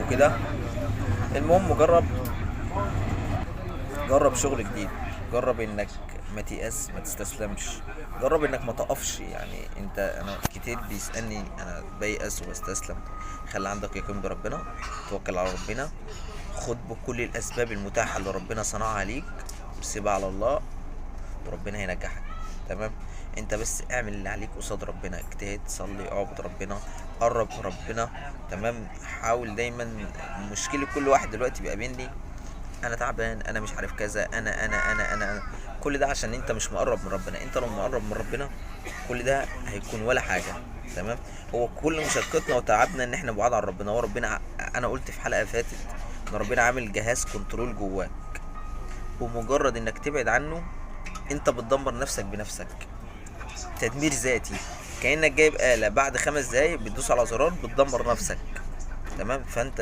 وكده. المهم جرب شغل جديد، جرب انك ما تيأس، ما تستسلمش، جرب انك ما تقفش. يعني انا كتير بيسألني انا بيأس وبستسلم. خلي عندك يقين بربنا، توكل على ربنا، خد بكل الاسباب المتاحة اللي ربنا صنعها ليك وسيبها على الله، وربنا هينجحك. تمام. انت بس اعمل اللي عليك قصاد ربنا، اجتهد، صلي، اعبد ربنا، قرب من ربنا. تمام. حاول دايما. مشكلة كل واحد دلوقتي بيقابلني، انا تعبان، انا مش عارف كذا، أنا. كل ده عشان انت مش مقرب من ربنا. انت لو مقرب من ربنا كل ده هيكون ولا حاجة. تمام. هو كل مشقتنا وتعبنا ان احنا بعاد عن ربنا. هو ربنا انا قلت في حلقة فاتت ان ربنا عامل جهاز كنترول جواك، ومجرد انك تبعد عنه انت بتدمر نفسك بنفسك، تدمير ذاتي. كأنك جايب آلة بعد 5 دقايق بتدوس على زرار بتدمر نفسك. تمام. فانت